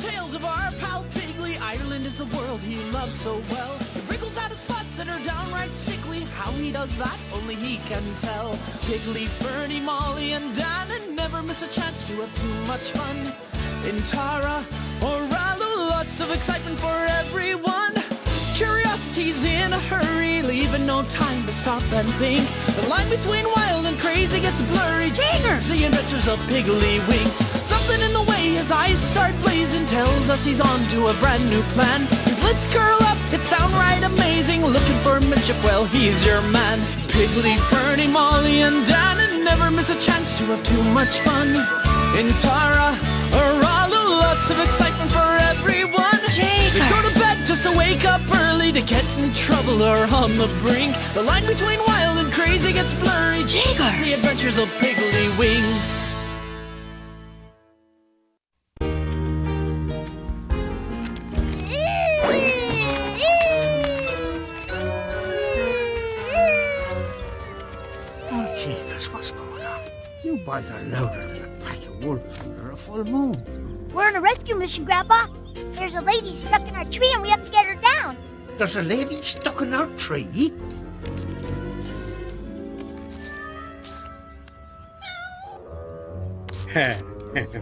tales of our pal Piggley. Ireland is the world he loves so well. The wrinkles out of spots that are downright sickly. How he does that, only he can tell. Piggley, Ferny, Molly, and Dannan never miss a chance to have too much fun. In Tara or Ralu, lots of excitement for everyone. Curiosity's in a hurry, leaving no time to stop and think. The line between wild and crazy gets blurry. Jagers! The adventures of Piggley Winks. Something in the way his eyes start blazing tells us he's on to a brand new plan. His lips curl up, it's downright amazing. Looking for mischief, well, he's your man. Piggley, Ferny, Molly, and Dannan never miss a chance to have too much fun. In Tara or Ralu, lots of excitement for everyone. They go to bed just to wake up early, to get in trouble or on the brink. The line between wild and crazy gets blurry. Jagers! The adventures of Piggley Winks. Oh, Jesus, what's going on? You boys are louder than a pack of wolves under a full moon. We're on a rescue mission, Grandpa. There's a lady stuck in our tree and we have to get her down. There's a lady stuck in our tree?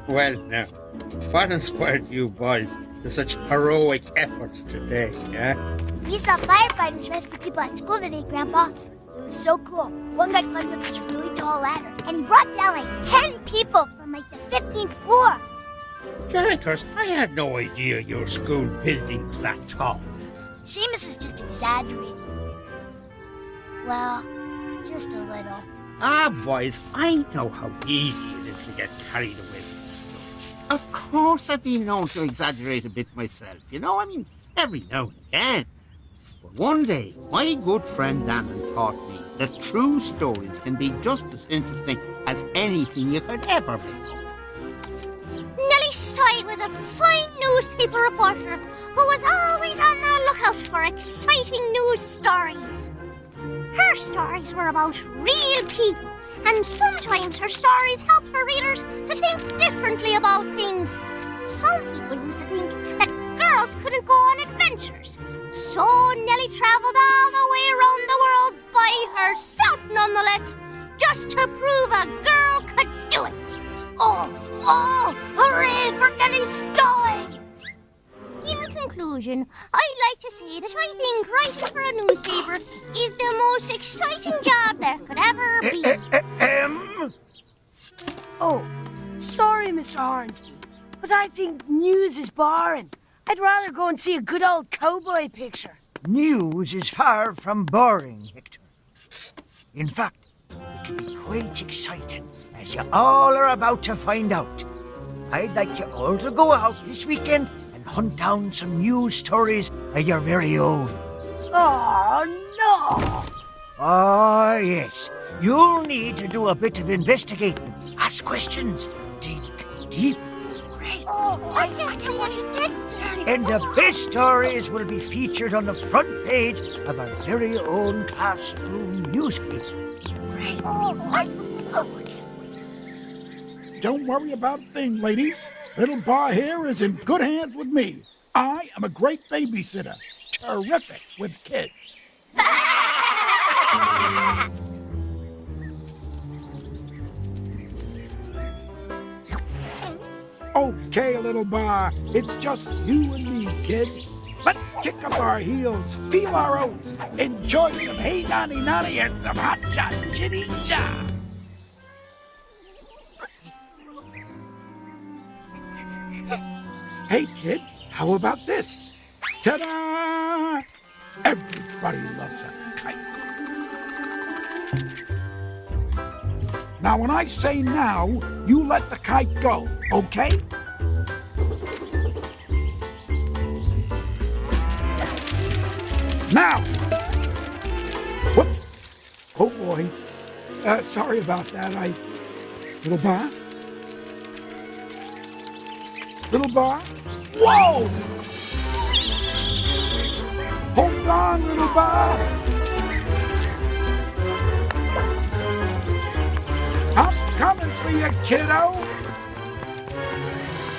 Well, now, what inspired you boys to such heroic efforts today, eh? We saw firefighters rescue people at school today, Grandpa. It was so cool. One guy climbed up this really tall ladder and he brought down like 10 people from like the 15th floor. Characters, I had no idea your school building was that tall. Seamus is just exaggerating. Well, just a little. Ah, boys, I know how easy it is to get carried away with this stuff. Of course I've been known to exaggerate a bit myself, you know? I mean, every now and again. But one day, my good friend Dannan taught me that true stories can be just as interesting as anything you could ever make up. Nellie Stoy was a fine newspaper reporter who was always on the lookout for exciting news stories. Her stories were about real people, and sometimes her stories helped her readers to think differently about things. Some people used to think that girls couldn't go on adventures, so Nellie traveled all the way around the world by herself nonetheless, just to prove a girl could do it. Oh, hooray for Nellie Stoy! In conclusion, I'd like to say that I think writing for a newspaper is the most exciting job there could ever be. Oh, sorry, Mr. Hornsby, but I think news is boring. I'd rather go and see a good old cowboy picture. News is far from boring, Hector. In fact, it can be quite exciting, as you all are about to find out. I'd like you all to go out this weekend and hunt down some news stories of your very own. Oh, no! Oh, yes. You'll need to do a bit of investigating. Ask questions. Dig deep. Great. Oh, I can't want to dig dirty. And the best stories will be featured on the front page of our very own classroom newspaper. Great. I can't wait. Don't worry about a thing, ladies. Little Bar here is in good hands with me. I am a great babysitter. Terrific with kids. Okay, Little Bar, it's just you and me, kid. Let's kick up our heels, feel our oats, enjoy some hey nani nani and some hot shot chitty cha. Hey, kid, how about this? Ta-da! Everybody loves a kite. Now, when I say now, you let the kite go, okay? Now! Whoops! Oh, boy. Sorry about that. Little Bar? Little Bar? Whoa! Hold on, Little Bar! I'm coming for you, kiddo!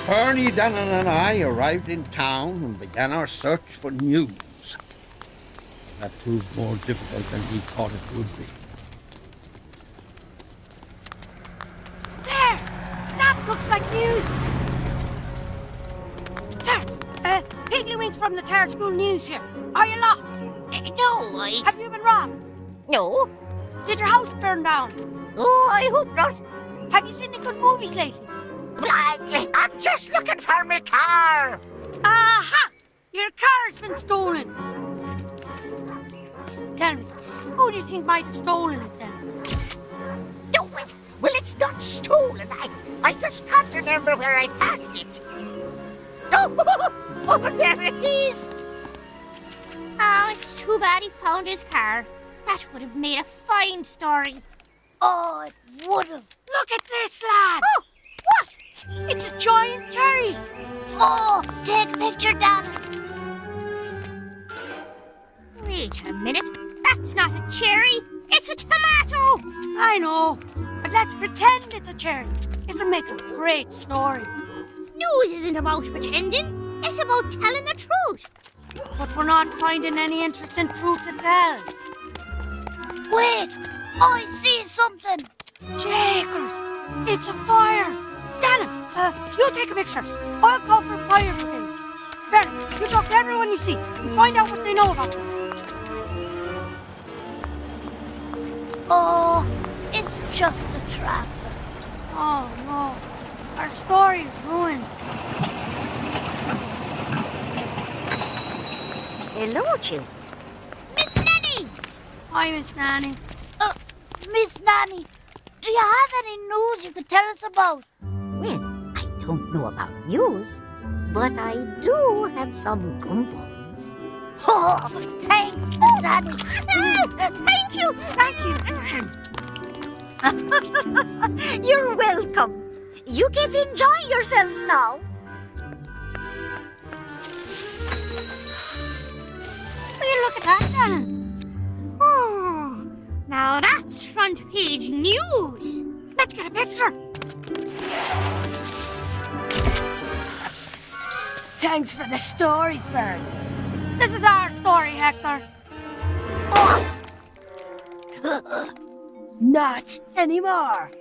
Ferny, Dannan and I arrived in town and began our search for news. That proved more difficult than we thought it would be. There! That looks like news! Sir, Piggley Winks from the Tower School News here. Are you lost? No, Have you been robbed? No. Did your house burn down? Oh, I hope not. Have you seen any good movies lately? Well, I'm just looking for my car. Aha! Your car's been stolen! Tell me, who do you think might have stolen it then? No, well, it's not stolen. I just can't remember where I parked it. Oh, there it is. Oh, it's too bad he found his car. That would have made a fine story. Oh, it would have. Look at this, lads! Oh, what? It's a giant cherry! Oh, take a picture, Dannan. Wait a minute. That's not a cherry. It's a tomato. I know, but let's pretend it's a cherry. It'll make a great story. News isn't about pretending. It's about telling the truth. But we're not finding any interesting truth to tell. Wait, I see something. Jakers, it's a fire. Dannan, you take a picture. I'll call for fire brigade. Ferny, you talk to everyone you see and find out what they know about this. Oh, it's just a trap. Oh no, our story is ruined. Hello, Jim. Miss Nanny! Hi, Miss Nanny. Miss Nanny, do you have any news you could tell us about? Well, I don't know about news, but I do have some gumballs. Oh, thanks, Miss Nanny. Thank you. You're welcome. You get to enjoy yourselves now. Will you look at that, Dannan? Oh, now that's front page news. Let's get a picture. Thanks for the story, Ferny. This is our story, Hector. Not anymore.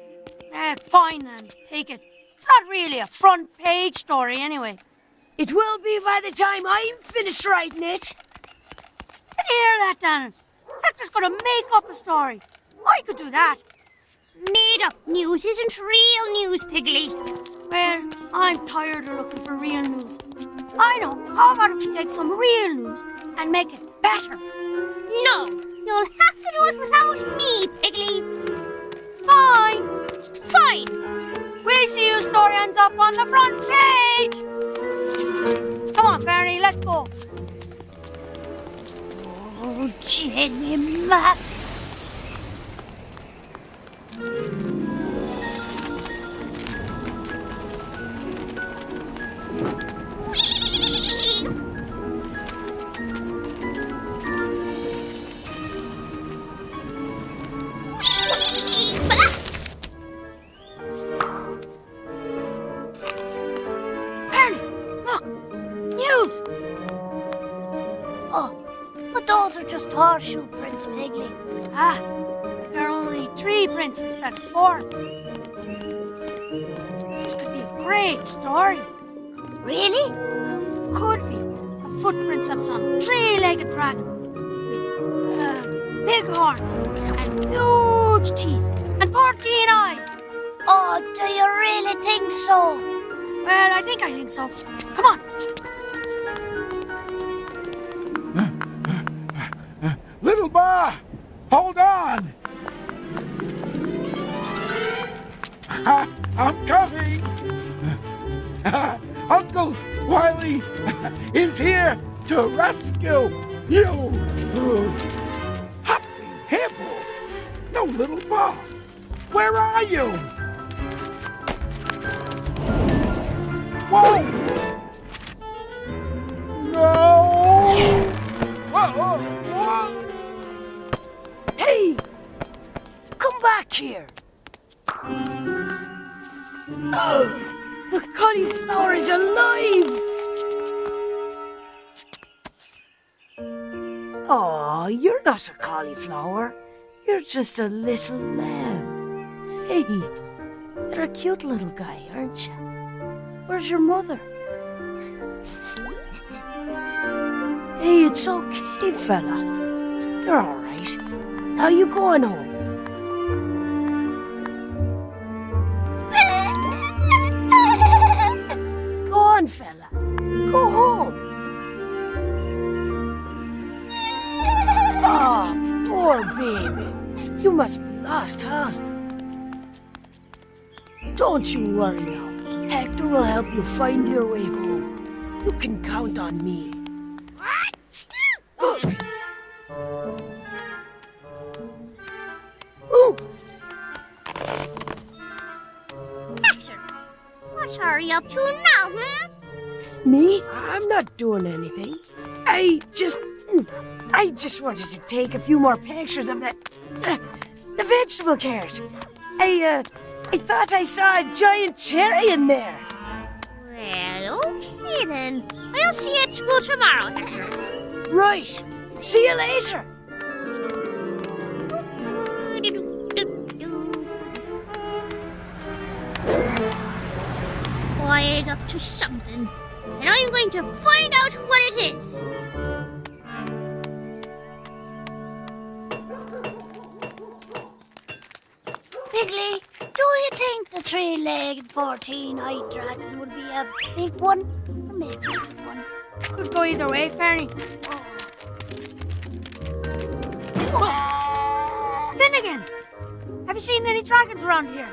Fine then, take it. It's not really a front page story anyway. It will be by the time I'm finished writing it. Did you hear that, Dannan? Hector's gonna make up a story. I could do that. Made up news isn't real news, Piggley. Well, I'm tired of looking for real news. I know. How about if we take some real news and make it better? No, you'll have to do it without me, Piggley. Fine. Fine. We'll see whose story ends up on the front page. Come on, Ferny, let's go. Oh, Jenny Mac. Horseshoe prints, Piggley. Ah, there are only 3 prints instead of 4. This could be a great story. Really? This could be the footprints of some 3-legged dragon with big horns and huge teeth and 14 eyes. Oh, do you really think so? Well, I think so. Come on. Little Bar, hold on. I'm coming. Uncle Wiley is here to rescue you. Hopping hippos. No, Little Bar, where are you? Whoa! No! Whoa! Whoa! Hey! Come back here! The cauliflower is You're not a cauliflower. You're just a little lamb. Hey, you're a cute little guy, aren't you? Where's your mother? Hey, it's okay, fella. You're all right. Now you going home. Go on, fella. Go home. Oh, poor baby. You must be lost, huh? Don't you worry now. Hector will help you find your way home. You can count on me. What? Oh, Hector, what are you up to now, me? I'm not doing anything. I just wanted to take a few more pictures of the vegetable cart. I thought I saw a giant cherry in there. Well, okay then. I'll see you at school tomorrow, Hector. Right. See you later. Boy's up to something, and I'm going to find out what it is. Piggley, do you think the three-legged 14-eyed dragon would be a big one or maybe a little one? Could go either way, Ferny. Finnegan! Have you seen any dragons around here?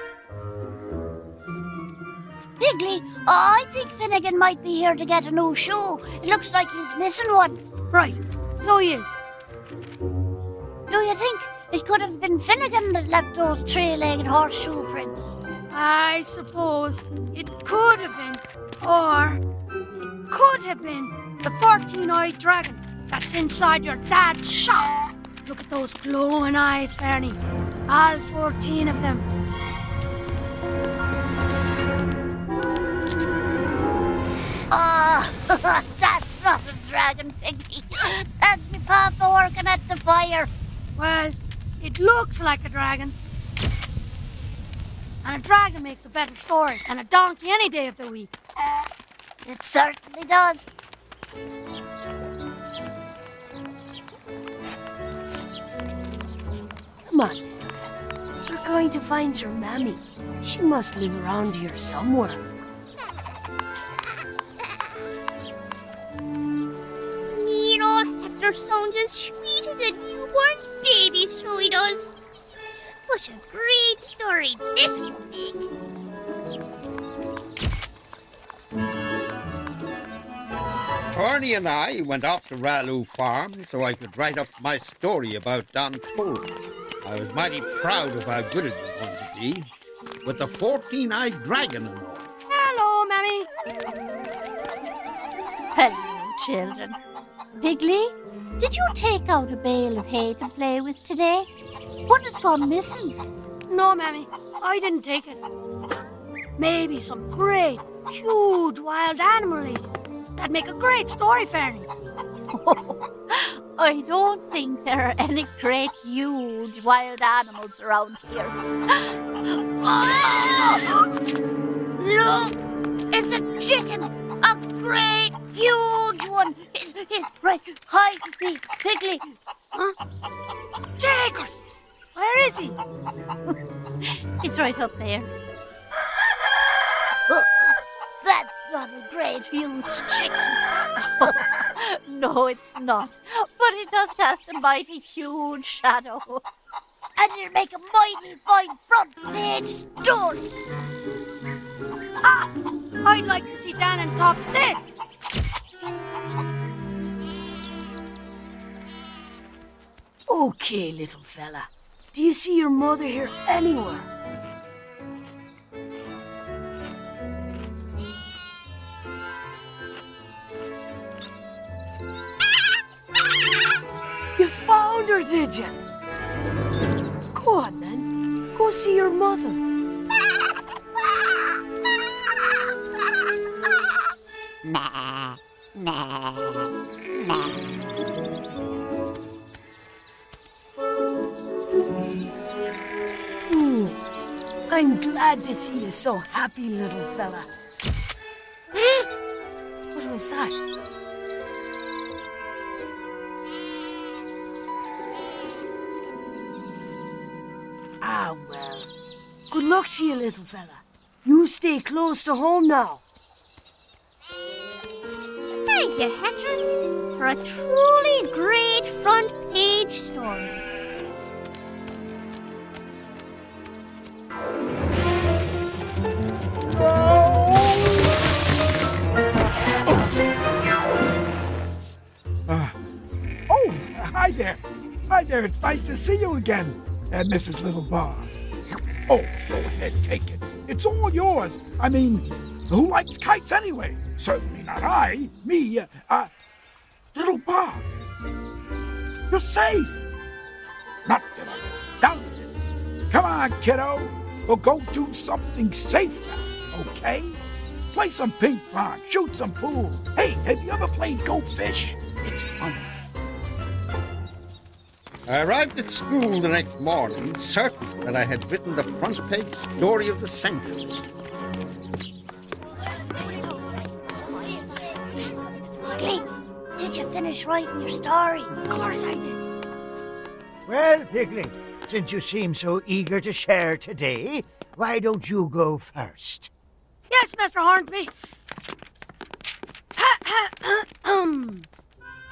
Piggley, I think Finnegan might be here to get a new shoe. It looks like he's missing one. Right, so he is. Do you think it could have been Finnegan that left those three-legged horseshoe prints? I suppose it could have been, or it could have been the 14-eyed dragon that's inside your dad's shop. Look at those glowing eyes, Ferny. All 14 of them. Oh, that's not a dragon, Piggy. That's me papa working at the fire. Well, it looks like a dragon. And a dragon makes a better story than a donkey any day of the week. It certainly does. Come on, little fella. We're going to find your mammy. She must live around here somewhere. Mean old Hector sounds as sweet as a newborn baby, so he does. What a great story this will make. Ferny and I went off to Ralu Farm so I could write up my story about Dannan. I was mighty proud of how good it was going to be, with the 14-eyed dragon and all. Hello, mammy. Hello, children. Piggley, did you take out a bale of hay to play with today? What has gone missing? No, mammy, I didn't take it. Maybe some great, huge wild animal ate it. That'd make a great story, Ferny. I don't think there are any great, huge wild animals around here. Look! It's a chicken! A great, huge one! It's right behind me, Piggley. Huh? Jaggers! Where is he? It's right up there. That's not a great, huge chicken. No, it's not. But it does cast a mighty huge shadow. And it'll make a mighty fine front page story. Ah! I'd like to see Dannan top this. Okay, little fella. Do you see your mother here anywhere? You found her, did you? Go on, then. Go see your mother. I'm glad to see you so happy, little fella. What was that? Ah, well. Good luck to you, little fella. You stay close to home now. Thank you, Hector, for a truly great front page story. Oh, hi there. Hi there, it's nice to see you again, Mrs. Little Bar. Oh, go ahead, take it. It's all yours. I mean, who likes kites anyway? Certainly not I. Me, Little Bar. You're safe. Not that I doubt it. Come on, kiddo. We'll go do something safe now, okay? Play some ping pong, shoot some pool. Hey, have you ever played Go Fish? It's fun. I arrived at school the next morning, certain that I had written the front page story of the century. Piggley, did you finish writing your story? Of course I did. Well, Piggley, since you seem so eager to share today, why don't you go first? Yes, Mr. Hornsby.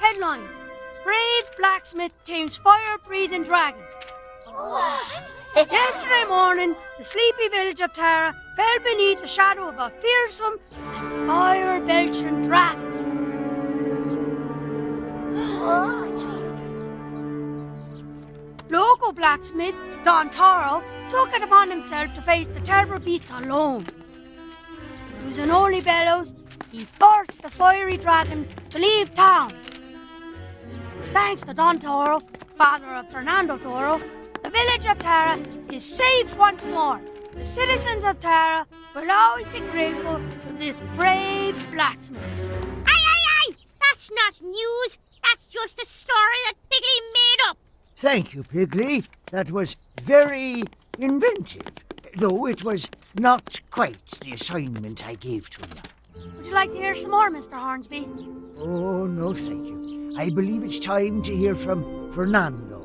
Headline. Brave blacksmith tames fire-breathing dragon. Yesterday morning, the sleepy village of Tara fell beneath the shadow of a fearsome and fire-belching dragon. Local blacksmith, Don Toro, took it upon himself to face the terrible beast alone. Using only bellows, he forced the fiery dragon to leave town. Thanks to Don Toro, father of Fernando Toro, the village of Tara is safe once more. The citizens of Tara will always be grateful to this brave blacksmith. Aye! That's not news. That's just a story that Piggley made up. Thank you, Piggley. That was very inventive, though it was not quite the assignment I gave to you. Would you like to hear some more, Mr. Hornsby? Oh, no, thank you. I believe it's time to hear from Fernando.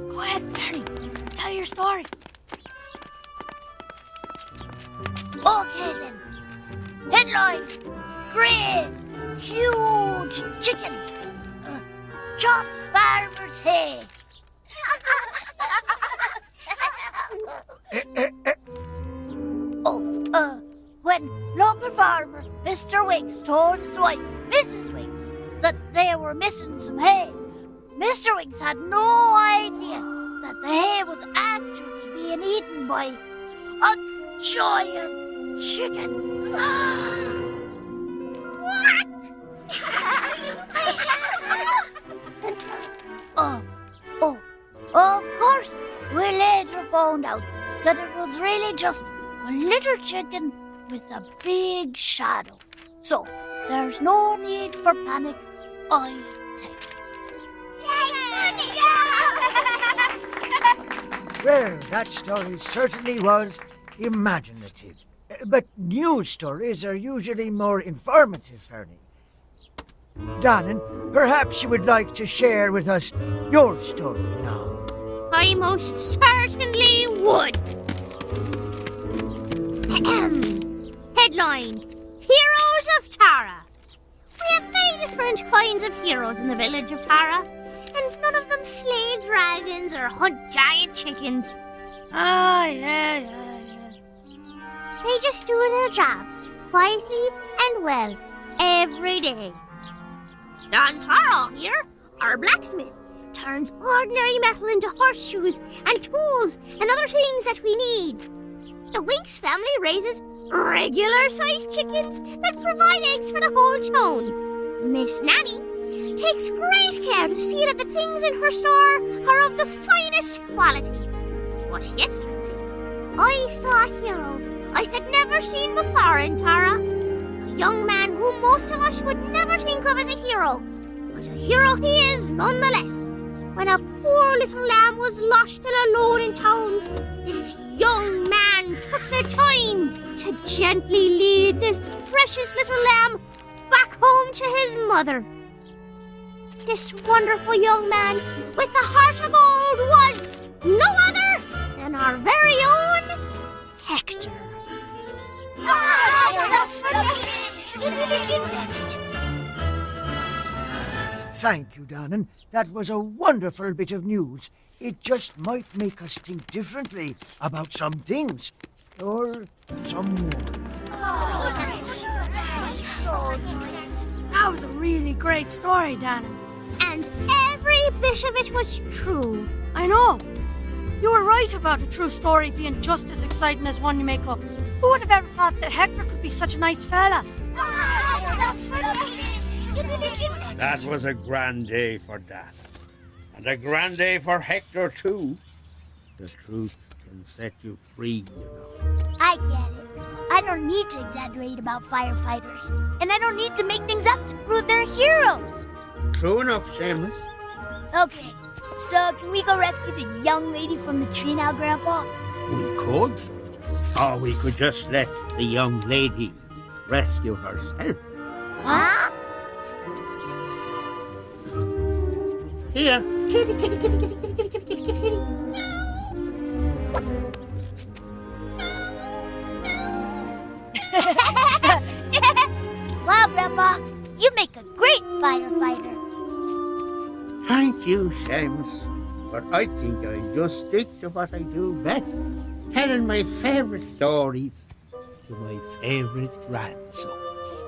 Go ahead, Ferny. Tell your story. Okay then. Headline. Great, huge chicken. Chops farmer's hay. When local farmer Mr. Wicks told his wife, Mrs. Wicks, that they were missing some hay, Mr. Wicks had no idea that the hay was actually being eaten by a giant chicken. What? Of course, we later found out that it was really just a little chicken with a big shadow. So, there's no need for panic, I think. Well, that story certainly was imaginative. But news stories are usually more informative, Ferny. Dannan, perhaps you would like to share with us your story now. I most certainly would. Headline. Heroes of Tara. We have many different kinds of heroes in the village of Tara, and none of them slay dragons or hunt giant chickens. Yeah. They just do their jobs, quietly and well, every day. Don Taro here, our blacksmith, turns ordinary metal into horseshoes and tools and other things that we need. The Winks family raises regular-sized chickens that provide eggs for the whole town. Miss Nanny takes great care to see that the things in her store are of the finest quality. But yesterday, I saw a hero I had never seen before in Tara. A young man who most of us would never think of as a hero, but a hero he is nonetheless. When a poor little lamb was lost and alone in town, this young man man took the time to gently lead this precious little lamb back home to his mother. This wonderful young man with the heart of gold was no other than our very own Hector. That's fantastic! Thank you, Dannan. That was a wonderful bit of news. It just might make us think differently about some things. Or some more. That was a really great story, Dannan. And every bit of it was true. I know. You were right about a true story being just as exciting as one you make up. Who would have ever thought that Hector could be such a nice fella? That's fantastic! That was a grand day for Dannan. And a grand day for Hector, too. The truth can set you free, you know. I get it. I don't need to exaggerate about firefighters. And I don't need to make things up to prove they're heroes. True enough, Seamus. Okay, so can we go rescue the young lady from the tree now, Grandpa? We could. Or we could just let the young lady rescue herself. Huh? Here. Kitty, kitty, kitty, kitty, kitty, kitty, kitty, kitty, kitty. Wow, Grandpa, you make a great firefighter. Thank you, Seamus. But I think I'll just stick to what I do best. Telling my favourite stories to my favourite grandsons.